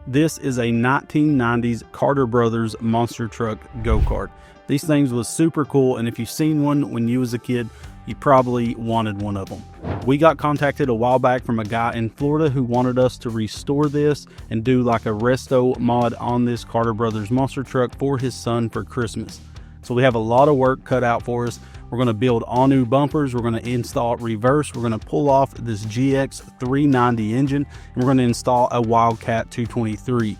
This is a 1990s Carter Brothers monster truck go-kart. These things was super cool, and if you've seen one when you was a kid, you probably wanted one of them. We got contacted a while back from a guy in Florida who wanted us to restore this and do like a Restomod on this Carter Brothers monster truck for his son for Christmas. So we have a lot of work cut out for us. We're going to build all new bumpers. We're going to install reverse. We're going to pull off this GX 390 engine, and we're going to install a Wildcat 223.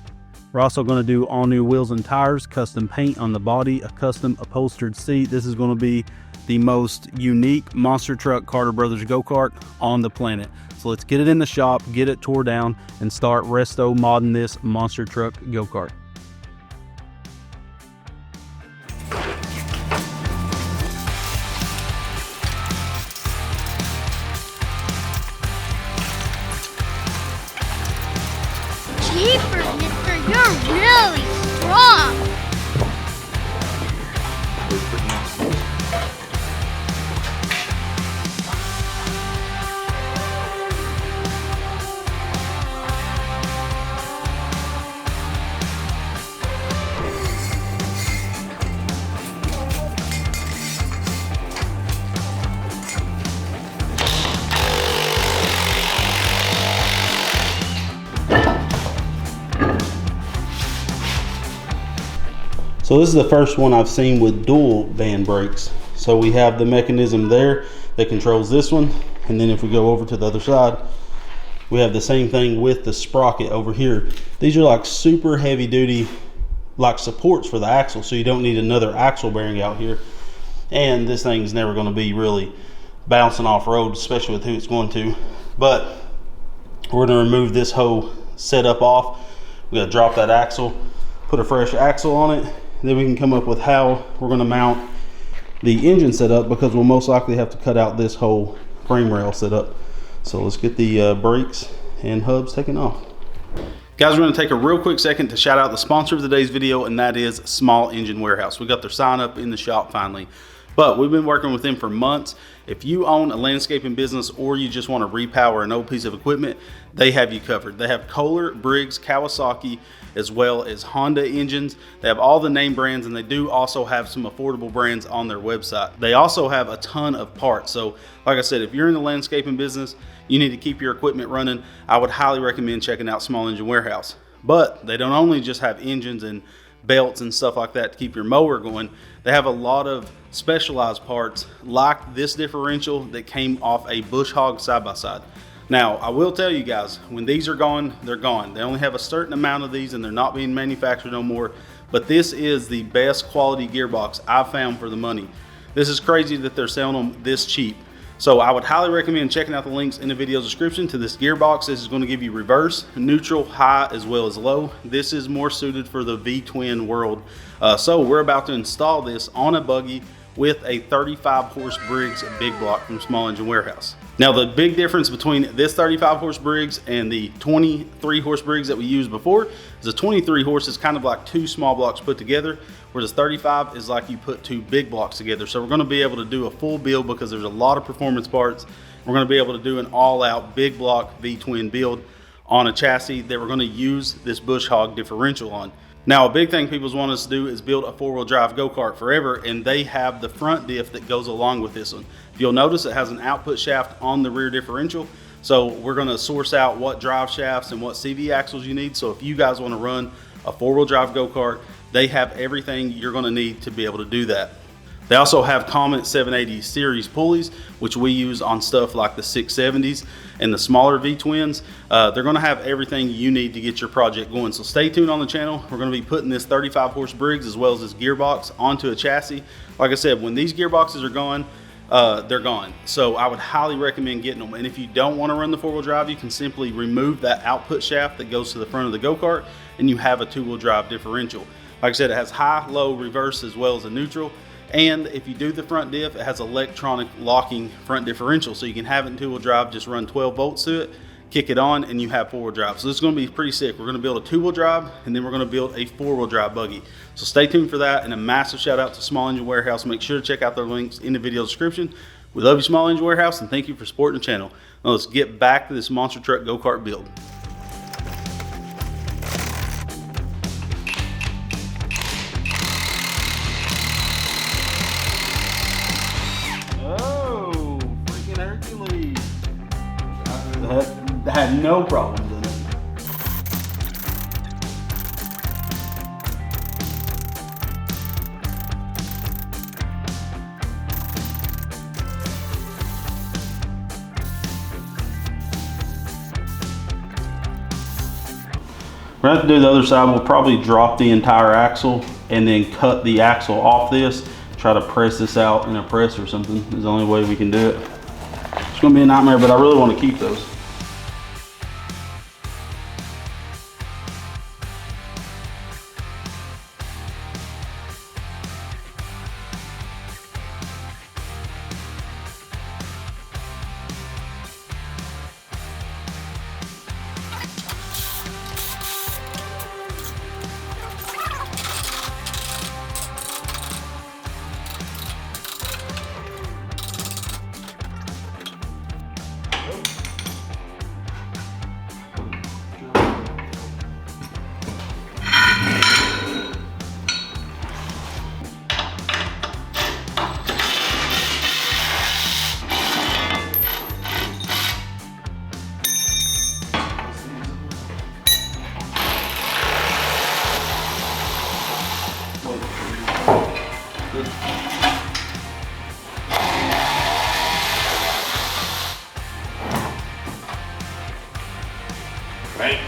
We're also going to do all new wheels and tires, custom paint on the body, a custom upholstered seat. This is going to be the most unique monster truck Carter Brothers go-kart on the planet. So let's get it in the shop, get it tore down, and start resto-modding this monster truck go-kart. Jeepers, mister, you're really strong. So this is the first one I've seen with dual band brakes. So we have the mechanism there that controls this one, and then if we go over to the other side, we have the same thing with the sprocket over here. These are like super heavy duty like supports for the axle, so you don't need another axle bearing out here. And this thing's never going to be really bouncing off road, especially with who it's going to. But we're going to remove this whole setup off. We're going to drop that axle, put a fresh axle on it, and then we can come up with how we're going to mount the engine setup, because we'll most likely have to cut out this whole frame rail setup. So let's get the brakes and hubs taken off. Guys, we're going to take a real quick second to shout out the sponsor of today's video, and that is Small Engine Warehouse. We got their sign up in the shop finally, but we've been working with them for months. If you own a landscaping business or you just want to repower an old piece of equipment, they have you covered. They have Kohler, Briggs, Kawasaki, as well as Honda engines. They have all the name brands, and they do also have some affordable brands on their website. They also have a ton of parts. So like I said, if you're in the landscaping business, you need to keep your equipment running, I would highly recommend checking out Small Engine Warehouse. But they don't only just have engines and belts and stuff like that to keep your mower going. They have a lot of specialized parts like this differential that came off a Bush Hog side-by-side. Now, I will tell you guys, when these are gone, they're gone. They only have a certain amount of these, and they're not being manufactured no more. But this is the best quality gearbox I've found for the money. This is crazy that they're selling them this cheap. So I would highly recommend checking out the links in the video description to this gearbox. This is going to give you reverse, neutral, high, as well as low. This is more suited for the V-twin world. So we're about to install this on a buggy with a 35 horse Briggs big block from Small Engine Warehouse. Now, the big difference between this 35 horse Briggs and the 23 horse Briggs that we used before is the 23 horse is kind of like two small blocks put together, whereas 35 is like you put two big blocks together. So we're going to be able to do a full build because there's a lot of performance parts. We're going to be able to do an all-out big block V-twin build on a chassis that we're going to use this Bush Hog differential on. Now, a big thing people want us to do is build a four-wheel drive go-kart forever, and they have the front diff that goes along with this one. If you'll notice, it has an output shaft on the rear differential. So we're going to source out what drive shafts and what CV axles you need. So if you guys want to run a four-wheel drive go-kart, they have everything you're going to need to be able to do that. They also have Comet 780 series pulleys, which we use on stuff like the 670s and the smaller V-twins. They're going to have everything you need to get your project going. So stay tuned on the channel. We're going to be putting this 35 horse Briggs as well as this gearbox onto a chassis. Like I said, when these gearboxes are gone, they're gone. So I would highly recommend getting them. And if you don't want to run the four-wheel drive, you can simply remove that output shaft that goes to the front of the go-kart, and you have a two-wheel drive differential. Like I said, it has high, low, reverse, as well as a neutral. And if you do the front diff, it has electronic locking front differential. So you can have it in two-wheel drive, just run 12 volts to it, kick it on, and you have four-wheel drive. So this is going to be pretty sick. We're going to build a two-wheel drive, and then we're going to build a four-wheel drive buggy. So stay tuned for that, and a massive shout out to Small Engine Warehouse. Make sure to check out their links in the video description. We love you, Small Engine Warehouse, and thank you for supporting the channel. Now let's get back to this monster truck go-kart build. have no problem doing it. We're gonna have to do the other side. We'll probably drop the entire axle and then cut the axle off this. Try to press this out in a press or something. Is the only way we can do it. It's gonna be a nightmare, but I really want to keep those. Right.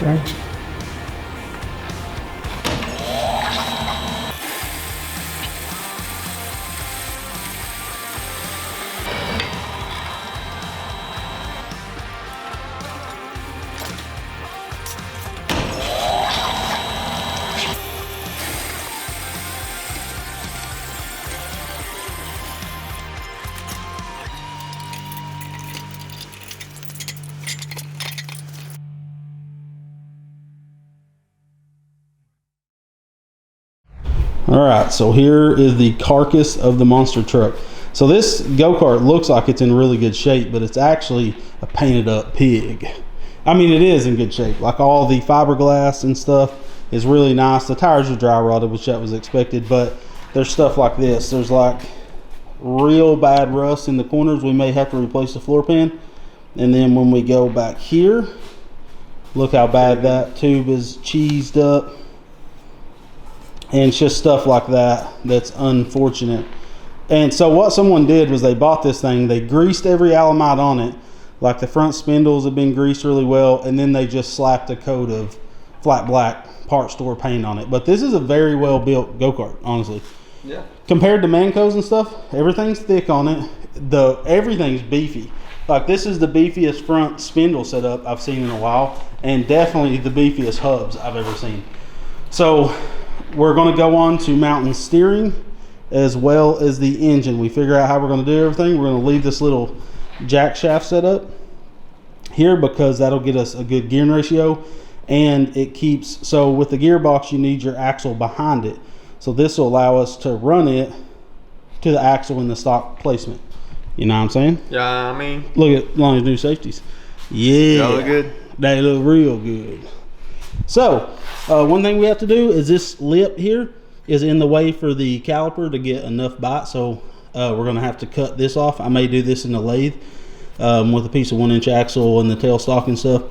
Thanks. All right, so here is the carcass of the monster truck. So this go-kart looks like it's in really good shape, but it's actually a painted up pig. I mean, it is in good shape. Like all the fiberglass and stuff is really nice. The tires are dry rotted, which that was expected, but there's stuff like this. There's like real bad rust in the corners. We may have to replace the floor pan. And then when we go back here, look how bad that tube is cheesed up. And it's just stuff like that that's unfortunate. And so what someone did was they bought this thing, they greased every alamite on it, like the front spindles have been greased really well, and then they just slapped a coat of flat black part store paint on it. But this is a very well built go-kart, honestly. Yeah. Compared to Mancos and stuff, everything's thick on it. Everything's beefy. Like this is the beefiest front spindle setup I've seen in a while, and definitely the beefiest hubs I've ever seen. So we're going to go on to mounting steering as well as the engine. We figure out how we're going to do everything. We're going to leave this little jack shaft set up here because that'll get us a good gearing ratio, and it keeps, so with the gearbox you need your axle behind it. So this will allow us to run it to the axle in the stock placement. You know what I'm saying? Yeah, I mean, Look at Lonnie's new safeties. Yeah. they look good. They look real good. So one thing we have to do is this lip here is in the way for the caliper to get enough bite. So we're going to have to cut this off. I may do this in the lathe with a piece of 1-inch axle and the tail stock and stuff.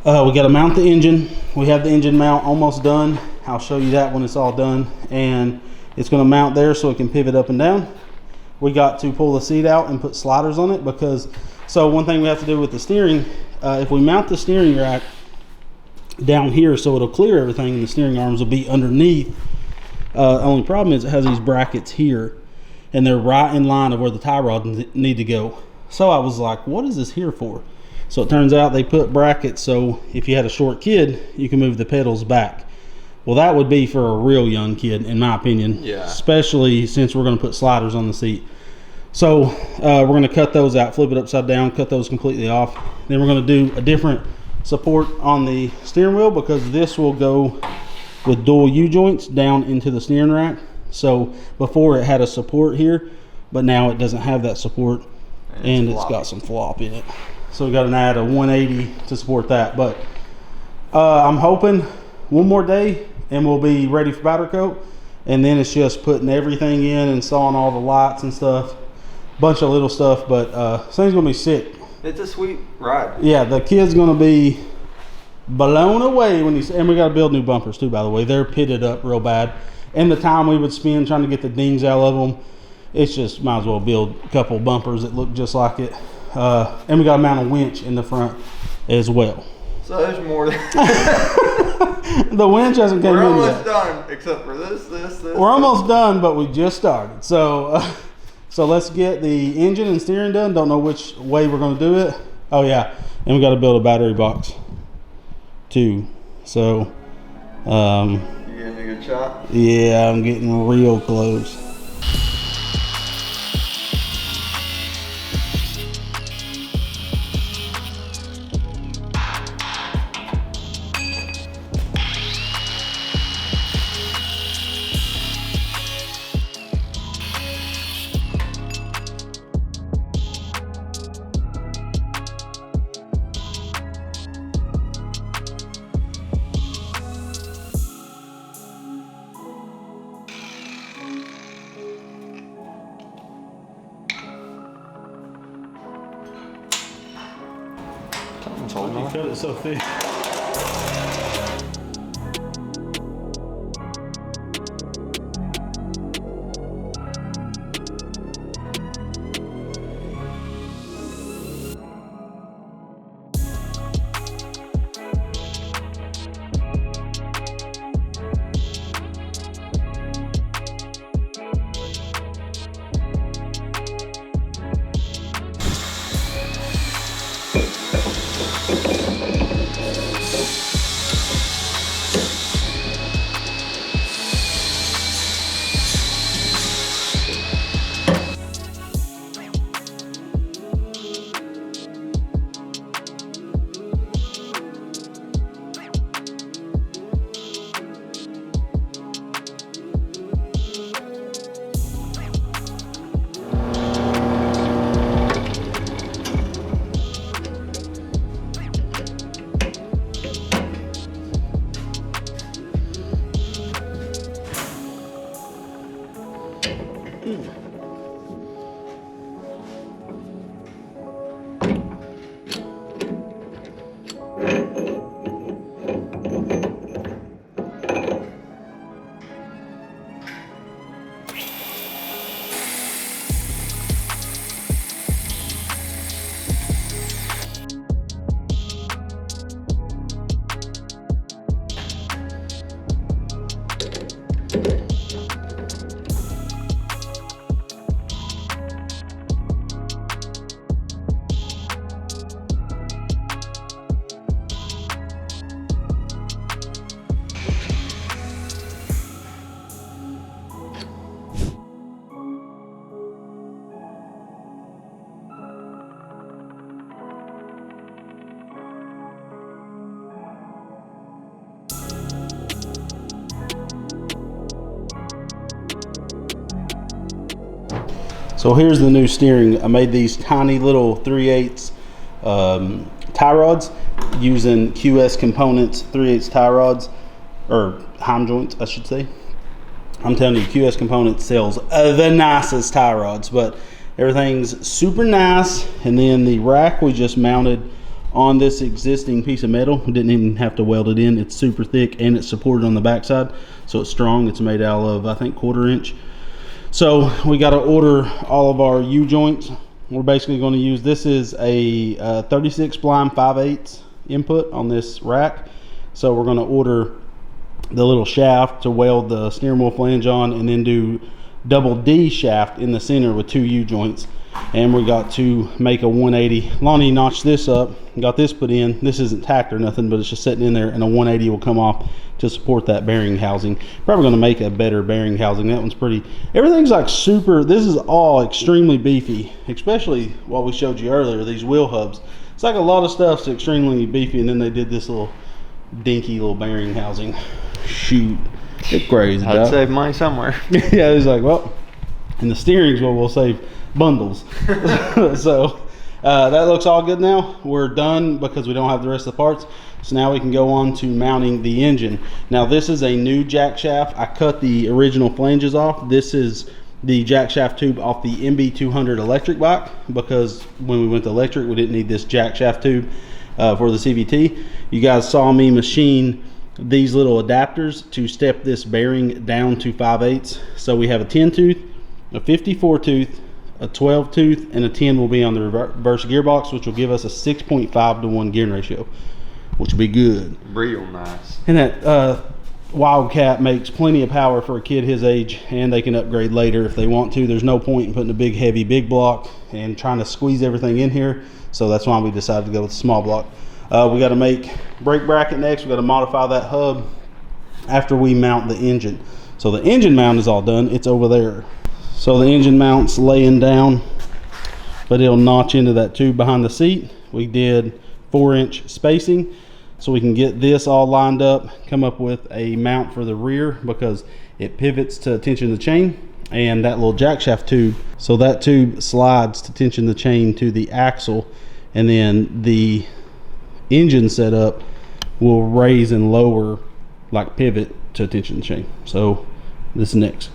We got to mount the engine. We have the engine mount almost done. I'll show you that when it's all done. And it's going to mount there so it can pivot up and down. We got to pull the seat out and put sliders on it because, so one thing we have to do with the steering, if we mount the steering rack down here so it'll clear everything and the steering arms will be underneath. Only problem is it has these brackets here and they're right in line of where the tie rods need to go. So I was like, what is this here for? So it turns out they put brackets so if you had a short kid, you can move the pedals back. Well, that would be for a real young kid, in my opinion. Yeah. Especially since we're going to put sliders on the seat. So we're going to cut those out, flip it upside down, cut those completely off. Then we're going to do a different support on the steering wheel because this will go with dual U-joints down into the steering rack. So before it had a support here, but now it doesn't have that support and it's got some flop in it. So we got to add a 180 to support that. But I'm hoping one more day and we'll be ready for powder coat. And then it's just putting everything in, installing all the lights and stuff. Bunch of little stuff, but this thing's going to be sick. It's a sweet ride. Yeah, the kid's going to be blown away when he's, and we got to build new bumpers too, by the way. They're pitted up real bad. And the time we would spend trying to get the dings out of them, it's just might as well build a couple bumpers that look just like it. And we got to mount a winch in the front as well. So there's more. The winch hasn't came in yet. We're almost done, except for this. We're almost done, but we just started. So, so let's get the engine and steering done. Don't know which way we're going to do it. Oh yeah, and we got to build a battery box too. So, you getting a good shot? yeah, I'm getting real close. You cut it so thick. So here's the new steering. I made these tiny little 3/8 tie rods using QS Components 3/8 tie rods, or heim joints, I should say. I'm telling you, QS Components sells the nicest tie rods, but everything's super nice. And then the rack we just mounted on this existing piece of metal. We didn't even have to weld it in. It's super thick and it's supported on the backside, so it's strong. It's made out of, I think, 1/4 inch. So we got to order all of our U-joints. We're basically going to use, this is a 36 spline 5/8 input on this rack. So we're going to order the little shaft to weld the steering wheel flange on, and then do double D shaft in the center with 2 U-joints. And we got to make a 180. Lonnie notched this up, got this put in. This isn't tacked or nothing, but it's just sitting in there, and a 180 will come off to support that bearing housing. Probably going to make a better bearing housing. That one's pretty, everything's like super, this is all extremely beefy, especially what we showed you earlier, these wheel hubs. It's like a lot of stuff's extremely beefy, and then they did this little dinky little bearing housing. Shoot, it's crazy. I'd save money somewhere. Yeah, he's like, well, and the steering's what we'll save bundles. So that looks all good now. We're done because we don't have the rest of the parts. So now we can go on to mounting the engine. Now this is a new jack shaft. I cut the original flanges off. This is the jack shaft tube off the MB200 electric bike, because when we went to electric, we didn't need this jack shaft tube for the CVT. You guys saw me machine these little adapters to step this bearing down to 5/8. So we have a 10 tooth, a 54 tooth, a 12 tooth, and a 10 will be on the reverse gearbox, which will give us a 6.5 to 1 gearing ratio, which will be good. Real nice. And that Wildcat makes plenty of power for a kid his age, and they can upgrade later if they want to. There's no point in putting a big heavy big block and trying to squeeze everything in here, so that's why we decided to go with the small block. We got to make brake bracket next. We got to modify that hub after we mount the engine. So the engine mount is all done. It's over there. So the engine mount's laying down, but it'll notch into that tube behind the seat. We did 4-inch spacing so we can get this all lined up, come up with a mount for the rear, because it pivots to tension the chain, and that little jack shaft tube. So that tube slides to tension the chain to the axle, and then the engine setup will raise and lower, like pivot to tension the chain. So this is next.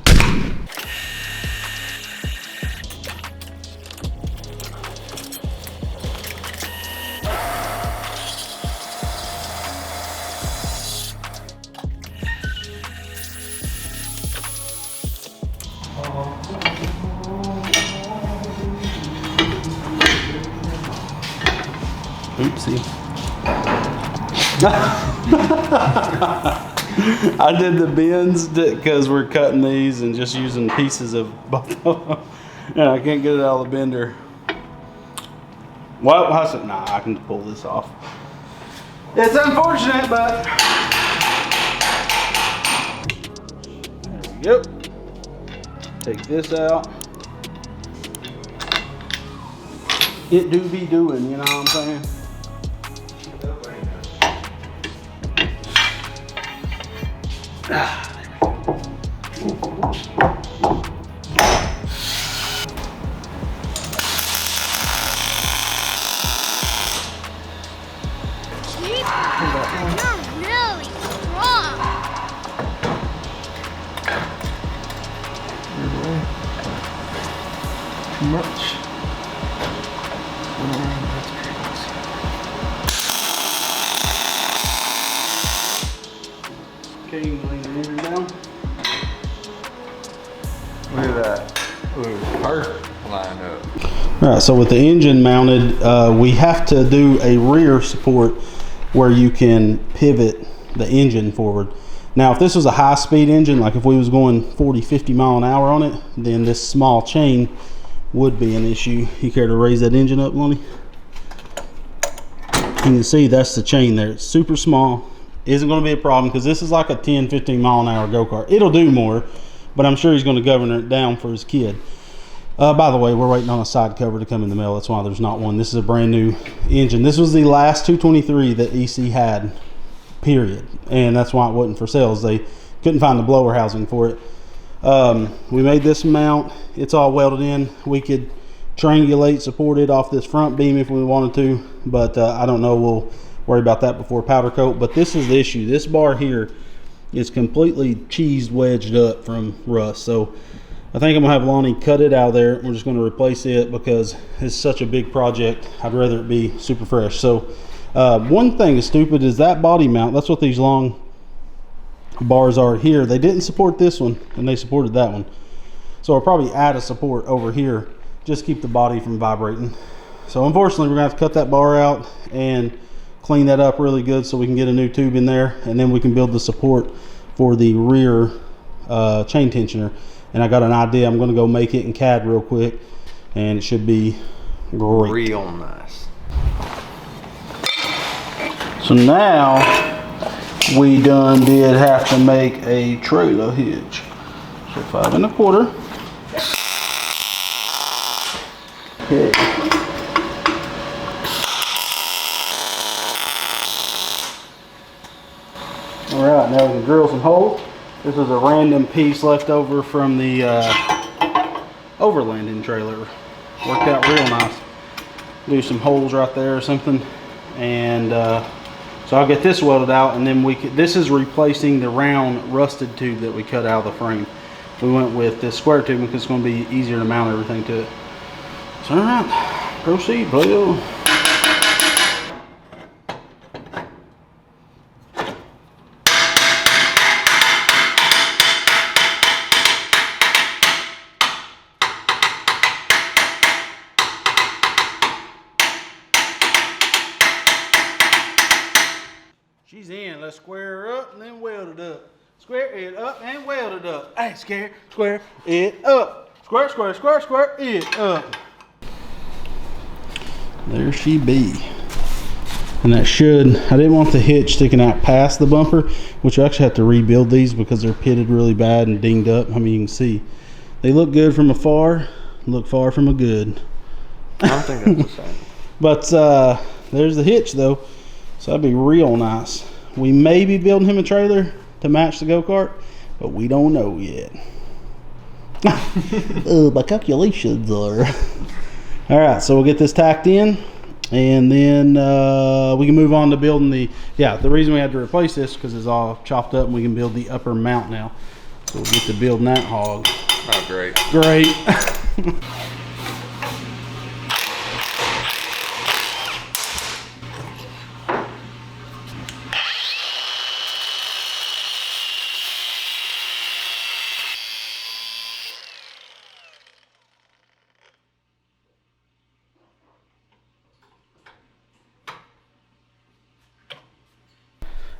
Oopsie. I did the bends because we're cutting these and just using pieces of both of them. And I can't get it out of the bender. Well, I said, nah, I can pull this off. It's unfortunate, but there we go. Take this out. It do be doing, you know what I'm saying? You're really strong. Too much. Okay, you can lay the engine down. Look at that. Ooh, perfect lined up. All right, so with the engine mounted, we have to do a rear support where you can pivot the engine forward. Now, if this was a high-speed engine, like if we was going 40, 50 mile an hour on it, then this small chain would be an issue. You care to raise that engine up, Lonnie? You can see that's the chain there. It's super small. Isn't going to be a problem because this is like a 10, 15 mile an hour go-kart. It'll do more, but I'm sure he's going to govern it down for his kid. By the way, we're waiting on a side cover to come in the mail. That's why there's not one. This is a brand new engine. This was the last 223 that EC had, period. And that's why it wasn't for sales. They couldn't find the blower housing for it. We made this mount. It's all welded in. We could triangulate, support it off this front beam if we wanted to, but I don't know. We'll worry about that before powder coat. But this is the issue. This bar here is completely cheesed wedged up from rust. So I think I'm gonna have Lonnie cut it out of there. We're just gonna replace it because it's such a big project. I'd rather it be super fresh. So one thing is stupid is that body mount. That's what these long bars are here. They didn't support this one and they supported that one. So I'll probably add a support over here, just keep the body from vibrating. So unfortunately we're gonna have to cut that bar out and clean that up really good so we can get a new tube in there, and then we can build the support for the rear chain tensioner. And I got an idea. I'm gonna go make it in CAD real quick and it should be great. Real nice. So now we done did have to make a trailer hitch. So 5 1/4. Okay. All right, now we can drill some holes. This is a random piece left over from the overlanding trailer. Worked out real nice. Do some holes right there or something, and so I'll get this welded out, and then this is replacing the round rusted tube that we cut out of the frame. We went with this square tube because it's going to be easier to mount everything to it. So, all right, proceed, player. She's in. Let's square her up and then weld it up. Square it up and weld it up. Hey, square it up. Square it up. There she be. And that should, I didn't want the hitch sticking out past the bumper, which I actually have to rebuild these because they're pitted really bad and dinged up. I mean, you can see. They look good from afar, look far from a good. I don't think that's the same. But there's the hitch though. So that'd be real nice. We may be building him a trailer to match the go-kart, but we don't know yet. My calculations are. All right, so we'll get this tacked in, and then we can move on to building the reason we had to replace this because it's all chopped up and we can build the upper mount now. So we'll get to building that hog. Oh, great. Great.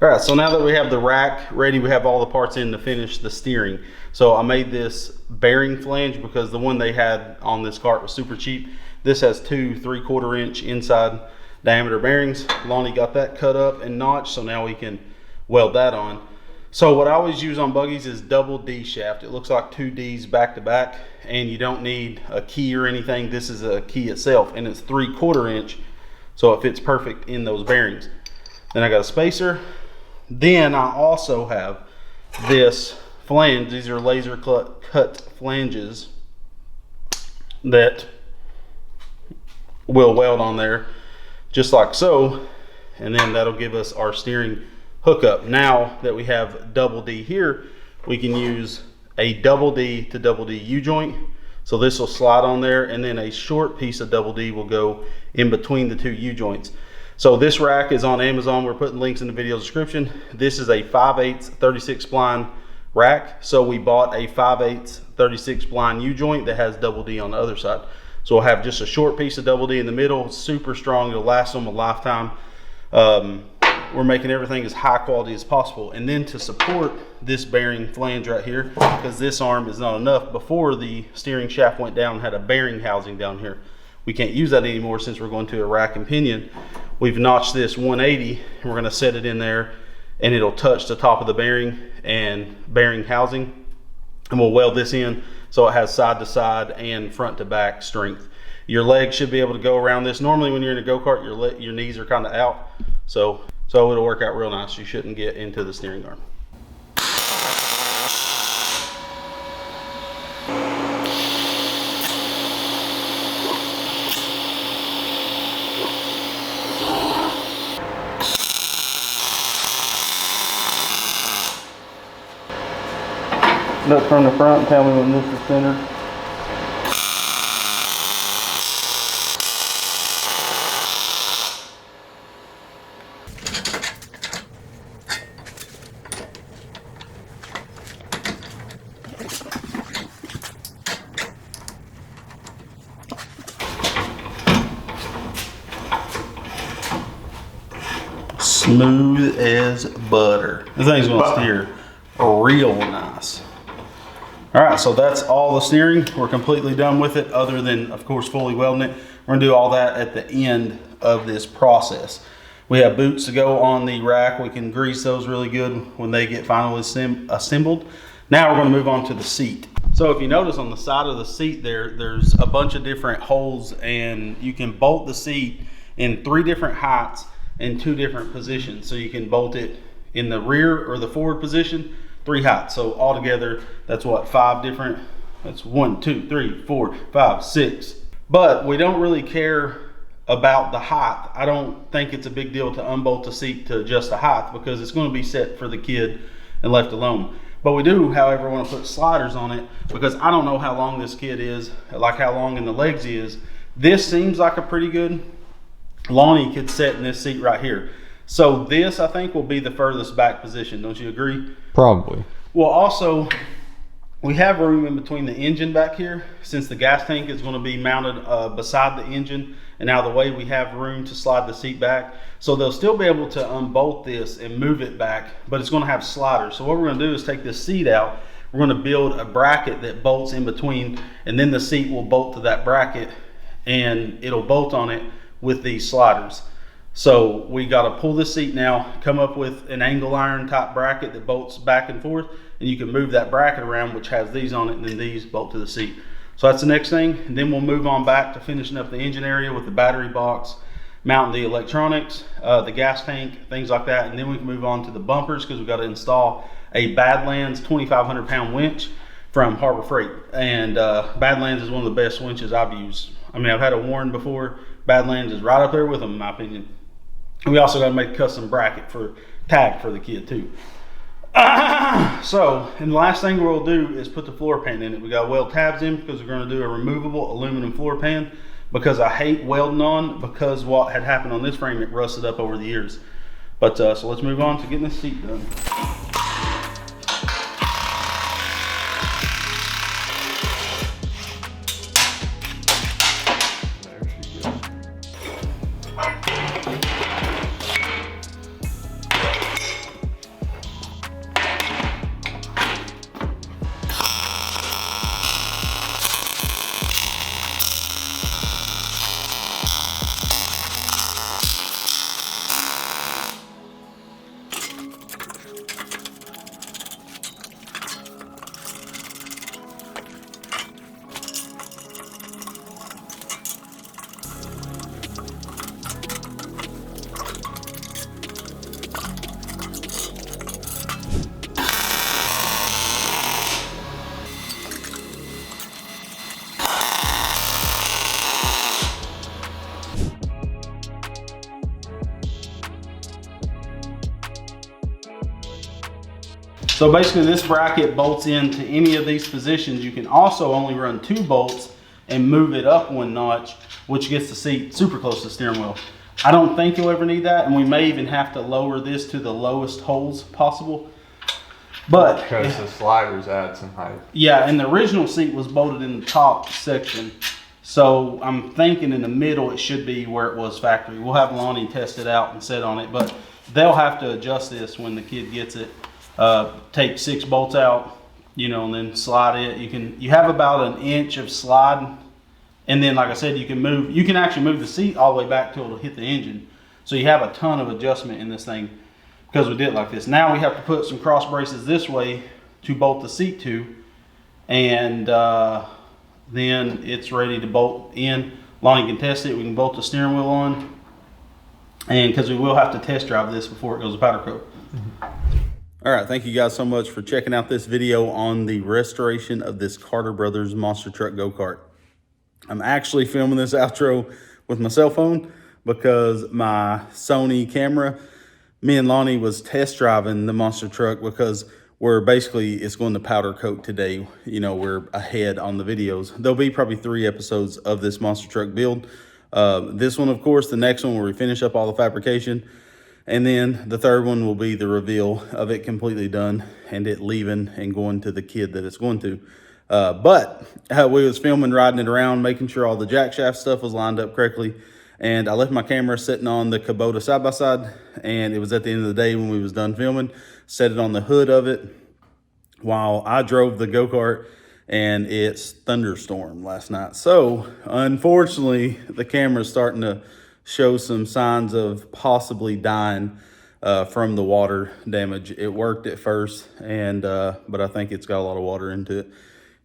All right, so now that we have the rack ready, we have all the parts in to finish the steering. So I made this bearing flange because the one they had on this cart was super cheap. This has 2 3/4 inch inside diameter bearings. Lonnie got that cut up and notched, so now we can weld that on. So what I always use on buggies is double D shaft. It looks like 2 Ds back to back, and you don't need a key or anything. This is a key itself, and it's 3/4 inch, so it fits perfect in those bearings. Then I got a spacer. Then I also have this flange. These are laser cut flanges that will weld on there just like so, and then that'll give us our steering hookup. Now that we have double D here, we can use a double D to double D U-joint. So this will slide on there, and then a short piece of double D will go in between the 2 U-joints. So this rack is on Amazon. We're putting links in the video description. This is a 5/8 36 spline rack. So we bought a 5/8 36 spline U-joint that has double D on the other side. So we'll have just a short piece of double D in the middle. It's super strong. It'll last them a lifetime. We're making everything as high quality as possible. And then to support this bearing flange right here, because this arm is not enough, before the steering shaft went down, had a bearing housing down here. We can't use that anymore since we're going to a rack and pinion. We've notched this 180 and we're going to set it in there, and it'll touch the top of the bearing and bearing housing, and we'll weld this in so it has side to side and front to back strength. Your legs should be able to go around this. Normally when you're in a go-kart, your knees are kind of out, so it'll work out real nice. You shouldn't get into the steering arm. Look from the front and tell me when this is centered. Smooth as butter. This thing's gonna steer real nice. All right, so that's all the steering. We're completely done with it, other than, of course, fully welding it. We're gonna do all that at the end of this process. We have boots to go on the rack. We can grease those really good when they get finally assembled. Now we're gonna move on to the seat. So if you notice on the side of the seat there's a bunch of different holes, and you can bolt the seat in 3 different heights in 2 different positions. So you can bolt it in the rear or the forward position, 3 heights. So altogether, that's what, 5 different, that's 1, 2, 3, 4, 5, 6. But we don't really care about the height. I don't think it's a big deal to unbolt the seat to adjust the height, because it's going to be set for the kid and left alone. But we do, however, want to put sliders on it, because I don't know how long this kid is, like how long in the legs he is. This seems like a pretty good Lonnie could sit in this seat right here. So this, I think, will be the furthest back position. Don't you agree? Probably. Well, also, we have room in between the engine back here, since the gas tank is going to be mounted beside the engine, and out of the way we have room to slide the seat back. So they'll still be able to unbolt this and move it back, but it's going to have sliders. So what we're going to do is take this seat out. We're going to build a bracket that bolts in between, and then the seat will bolt to that bracket, and it'll bolt on it with these sliders. So we got to pull this seat now, come up with an angle iron type bracket that bolts back and forth, and you can move that bracket around, which has these on it, and then these bolt to the seat. So that's the next thing, and then we'll move on back to finishing up the engine area with the battery box, mounting the electronics, the gas tank, things like that, and then we can move on to the bumpers, because we've got to install a Badlands 2,500 pound winch from Harbor Freight. And Badlands is one of the best winches I've used. I mean, I've had a Warren before. Badlands is right up there with them, in my opinion. And we also got to make a custom bracket for tag for the kid too. So, and the last thing we'll do is put the floor pan in it. We got to weld tabs in, because we're going to do a removable aluminum floor pan, because I hate welding on, because what had happened on this frame, it rusted up over the years. But so let's move on to getting this seat done. So basically this bracket bolts into any of these positions. You can also only run 2 bolts and move it up 1 notch, which gets the seat super close to the steering wheel. I don't think you'll ever need that, and we may even have to lower this to the lowest holes possible. But because the sliders add some height. Yeah, and the original seat was bolted in the top section. So I'm thinking in the middle it should be where it was factory. We'll have Lonnie test it out and set on it, but they'll have to adjust this when the kid gets it. Take 6 bolts out, you know, and then slide it. You have about 1 inch of slide, and then like I said, you can actually move the seat all the way back till it'll hit the engine. So you have a ton of adjustment in this thing, because we did it like this. Now we have to put some cross braces this way to bolt the seat to, and then it's ready to bolt in. Lonnie can test it. We can bolt the steering wheel on, and because we will have to test drive this before it goes to powder coat. All right, thank you guys so much for checking out this video on the restoration of this Carter Brothers Monster Truck Go-Kart. I'm actually filming this outro with my cell phone, because my Sony camera, me and Lonnie was test driving the monster truck, because where basically it's going to powder coat today. You know, we're ahead on the videos. There'll be probably 3 episodes of this monster truck build. This one, of course, the next one where we finish up all the fabrication. And then the third one will be the reveal of it completely done and it leaving and going to the kid that it's going to. But we was filming, riding it around, making sure all the jack shaft stuff was lined up correctly. And I left my camera sitting on the Kubota side-by-side, and it was at the end of the day when we was done filming, set it on the hood of it while I drove the go-kart, and it's thunderstorm last night. So unfortunately, the camera's starting to show some signs of possibly dying from the water damage. It worked at first, and but I think it's got a lot of water into it.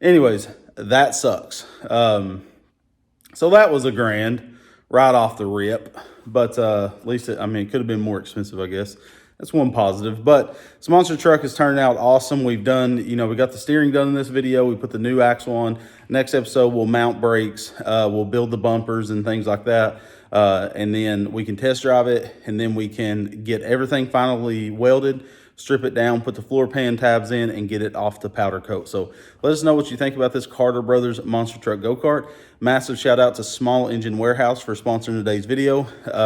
Anyways, that sucks. So that was a grand right off the rip, but at least it could have been more expensive, I guess. That's one positive. But this monster truck has turned out awesome. We've done, we got the steering done in this video. We put the new axle on. Next episode, we'll mount brakes. We'll build the bumpers and things like that. And then we can test drive it, and then we can get everything finally welded, strip it down, put the floor pan tabs in, and get it off the powder coat. So let us know what you think about this Carter Brothers monster truck go-kart. Massive shout out to Small Engine Warehouse for sponsoring today's video.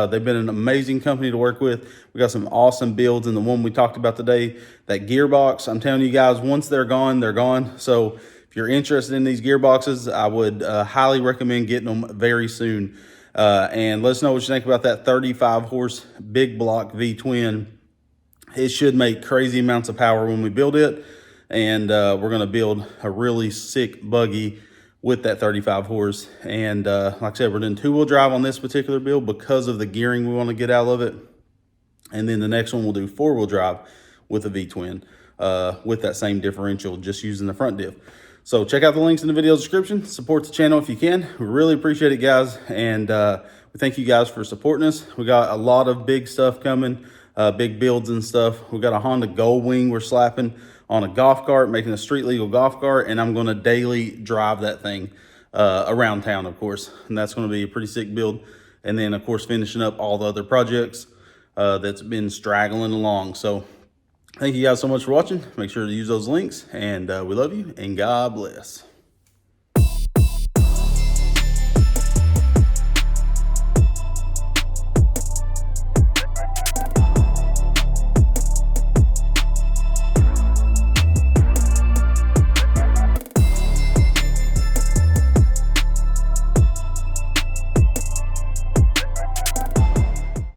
They've been an amazing company to work with. We got some awesome builds, and the one we talked about today, that gearbox, I'm telling you guys, once they're gone, they're gone. So if you're interested in these gearboxes, I would highly recommend getting them very soon. And let us know what you think about that 35 horse big block V-twin. It should make crazy amounts of power when we build it. And we're going to build a really sick buggy with that 35 horse. And like I said, we're doing 2-wheel drive on this particular build because of the gearing we want to get out of it. And then the next one we'll do 4-wheel drive with a V-twin with that same differential, just using the front diff. So check out the links in the video description. Support the channel if you can. We really appreciate it, guys. And we thank you guys for supporting us. We got a lot of big stuff coming. Big builds and stuff. We got a Honda Gold Wing we're slapping on a golf cart, making a street legal golf cart, and I'm going to daily drive that thing around town, of course. And that's going to be a pretty sick build. And then, of course, finishing up all the other projects that's been straggling along. So thank you guys so much for watching. Make sure to use those links, and we love you, and God bless.